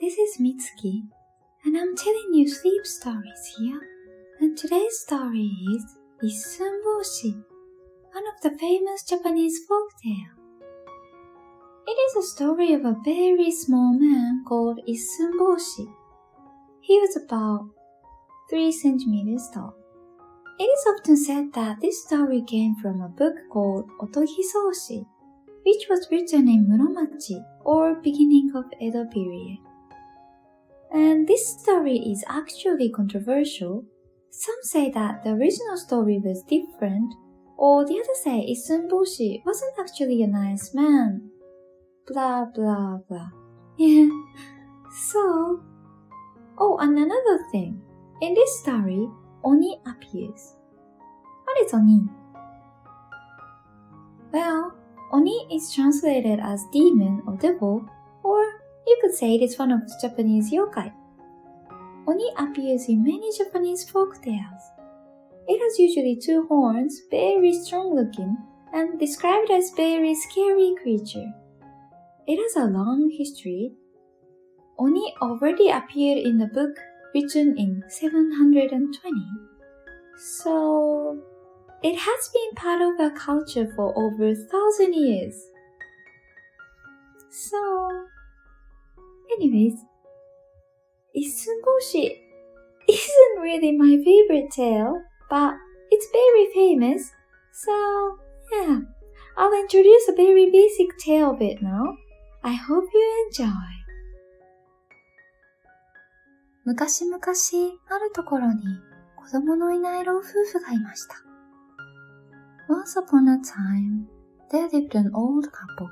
this is Mitsuki, and I'm telling you sleep stories here. And today's story is Issunboshi, one of the famous Japanese folktale. It is a story of a very small man called Issunboshi. He was about 3 centimeters tall. It is often said that this story came from a book called Otogisoshi, which was written in Muromachi or beginning of Edo period. And this story is actually controversial. Some say that the original story was different, or the others say Issunboshi wasn't actually a nice man. Blah blah blah. Yeah. So, and another thing. In this story, Oni appears. What is Oni? Well, Oni is translated as demon or devil, or you could say it is one of the Japanese yokai. Oni appears in many Japanese folktales. It has usually 2 horns, very strong looking, and described as very scary creature. It has a long history. Oni already appeared in the book written in 720. So, it has been part of our culture for over 1,000 years. So, anyways, Issunboshi isn't really my favorite tale, but it's very famous. So, yeah, I'll introduce a very basic tale bit now. I hope you enjoy. 昔々あるところに子供のいない老夫婦がいました。Once upon a time, there lived an old couple.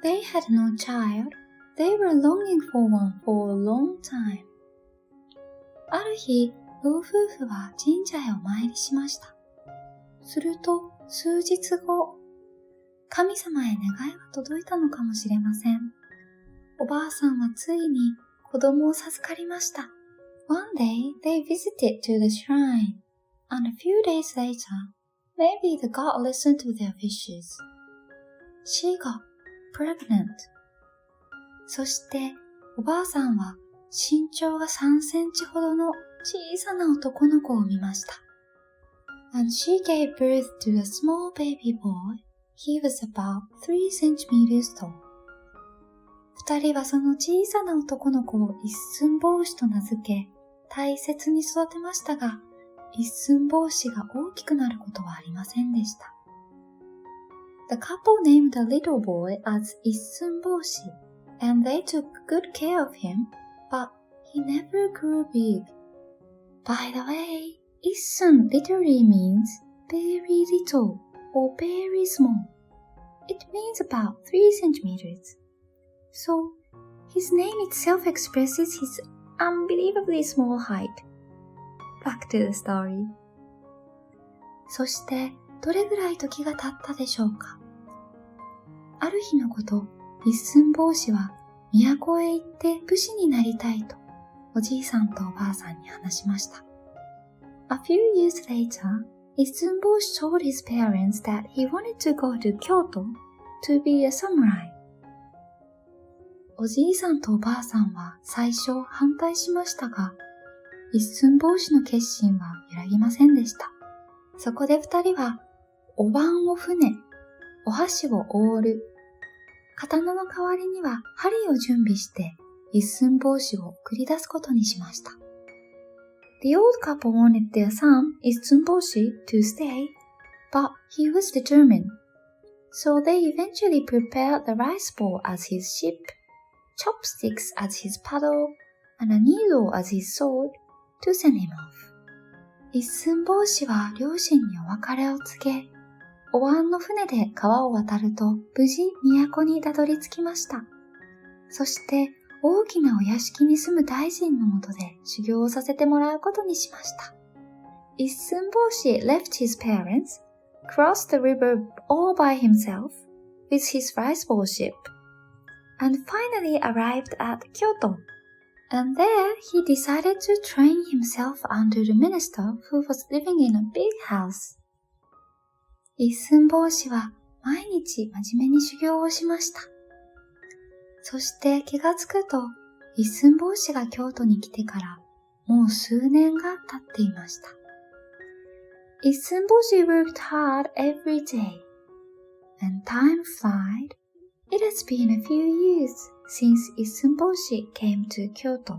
They had no child. They were longing for one for a long time. ある日、老夫婦は神社へお参りしました。すると、数日後、神様へ願いが届いたのかもしれません。おばあさんはついに子供を授かりました。One day, they visited to the shrine, and a few days later, maybe the god listened to their wishes. She got pregnant. そして、おばあさんは身長が3センチほどの小さな男の子を産みました。And she gave birth to a small baby boy. He was about 3 centimeters tall. 二人はその小さな男の子を一寸法師と名付け、大切に育てましたが、一寸法師が大きくなることはありませんでした。The couple named the little boy as Issunboshi, and they took good care of him, but he never grew big. By the way, Issun literally means very little or very small. It means about 3 centimeters. So, his name itself expresses his unbelievably small height. Back to the story. そして、どれぐらい時が経ったでしょうか。ある日のこと、一寸法師は都へ行って武士になりたいと、おじいさんとおばあさんに話しました。A few years later, Issunboshi told his parents that he wanted to go to Kyoto to be a samurai. おじいさんとおばあさんは最初反対しましたが、一寸法師の決心は揺らぎませんでした。そこで二人は、お椀を船、お箸をオール、刀の代わりには針を準備して、一寸法師を送り出すことにしました。The old couple wanted their son, Issunboshi, to stay, but he was determined. So they eventually prepared the rice bowl as his ship, chopsticks as his paddle, and a needle as his sword to send him off. 一寸法師は両親にお別れを告げ、お椀の船で川を渡ると無事都にたどり着きました。そして大きなお屋敷に住む大臣のもとで修行をさせてもらうことにしました。Issunboshi left his parents, crossed the river all by himself with his rice bowl ship, and finally arrived at Kyoto. And there he decided to train himself under the minister who was living in a big house. 一寸法師は毎日真面目に修行をしました。そして気がつくと、一寸法師が京都に来てからもう数年が経っていました。Issunboshi worked hard every day, and time flied. It has been a few years since Issunboshi came to Kyoto.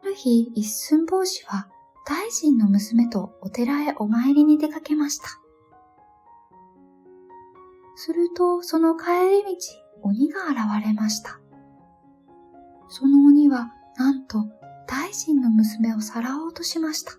ある日、一寸法師は大臣の娘とお寺へお参りに出かけました。すると、その帰り道、鬼が現れました。その鬼は、なんと、大臣の娘をさらおうとしました。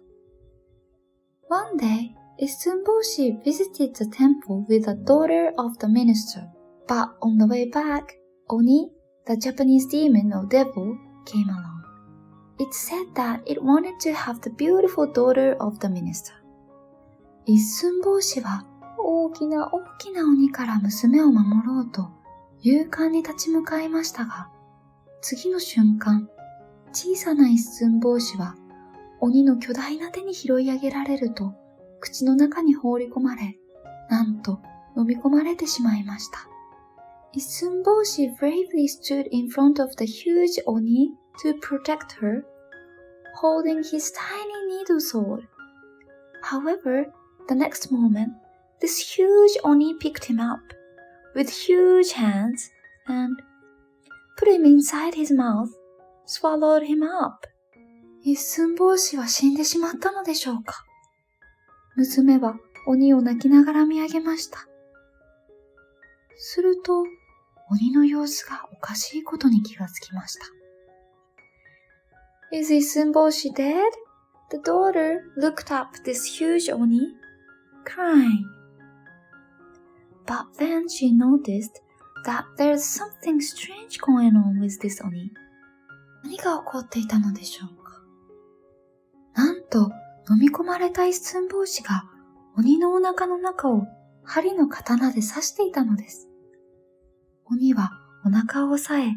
One day, Issunboshi visited the temple with the daughter of the minister, but on the way back, Oni, the Japanese demon or devil, came along.It said that it wanted to have the beautiful daughter of the minister. 一寸法師は大きな鬼から娘を守ろうと勇敢に立ち向かいましたが、次の瞬間、小さな一寸法師は鬼の巨大な手に拾い上げられると口の中に放り込まれ、なんと飲み込まれてしまいました。一寸法師 bravely stood in front of the huge Oni to protect her, holding his tiny needle sword. However, the next moment, this huge Oni picked him up with huge hands and put him inside his mouth, swallowed him up. 一寸法師は死んでしまったのでしょうか。娘は鬼を泣きながら見上げました。すると、鬼の様子がおかしいことに気がつきました。Is Issunboshi dead? The daughter looked up this huge Oni, crying. But then she noticed that there's something strange going on with this Oni. 何が起こっていたのでしょうか。なんと、飲み込まれた一寸法師が鬼のお腹の中を針の刀で刺していたのです。鬼はお腹を押さえ、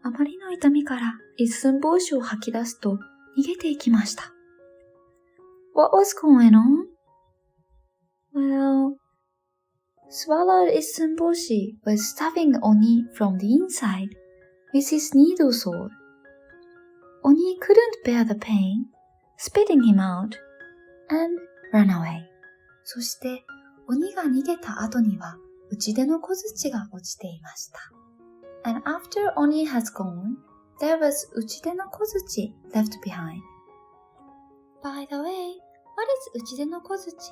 あまりの痛みから一寸法師を吐き出すと逃げていきました。What was going on? Well, swallowed Issunboshi was stabbing Oni from the inside with his needle sword. Oni couldn't bear the pain, spitting him out, and ran away. そして鬼が逃げた後には打ち出の小槌が落ちていました。And after Oni has gone, there was 打ち出の小槌 left behind. By the way, what is 打ち出の小槌?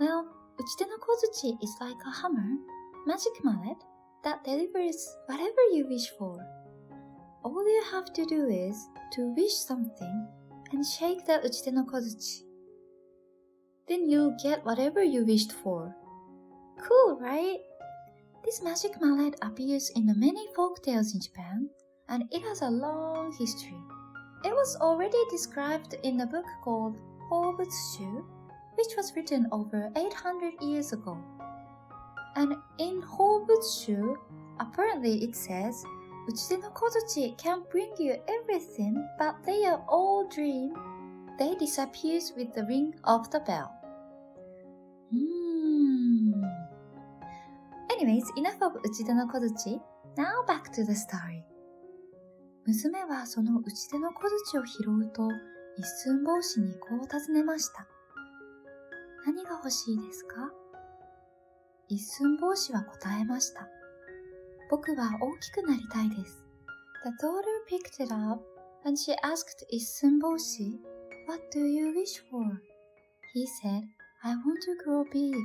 Well, 打ち出の小槌 is like a hammer, magic mallet that delivers whatever you wish for. All you have to do is to wish something and shake the 打ち出の小槌. Then you'll get whatever you wished for. Cool, right? This magic mallet appears in the many folktales in Japan, and it has a long history. It was already described in a book called Folktale, which was written over 800 years ago. And in Folktale, apparently it says, 打ち出の小槌 can bring you everything, but they are all dream. They disappear with the ring of the bell. Anyways, enough of 打ち出の小槌. Now back to the story. 娘はその打ち出の小槌を拾うと、一寸法師にこう尋ねました。何が欲しいですか？一寸法師は答えました。僕は大きくなりたいです。The daughter picked it up and she asked Issunboshi, What do you wish for? He said, I want to grow big.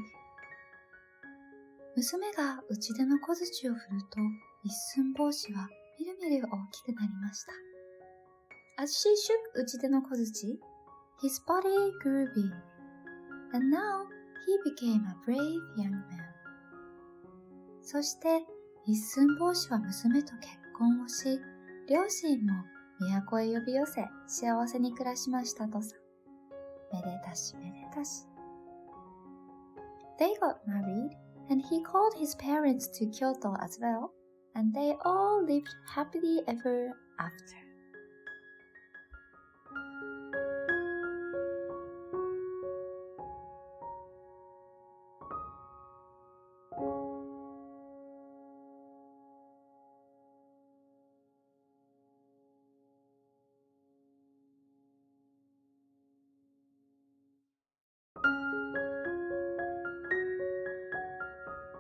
娘が打ち出の小槌を振ると、一寸法師はみるみる大きくなりました。As she shook 打ち出の小槌, his body grew big, and now he became a brave young man. そして、一寸法師は娘と結婚をし、両親も都へ呼び寄せ、幸せに暮らしましたとさ。めでたしめでたし。They got married.And he called his parents to Kyoto as well, and they all lived happily ever after.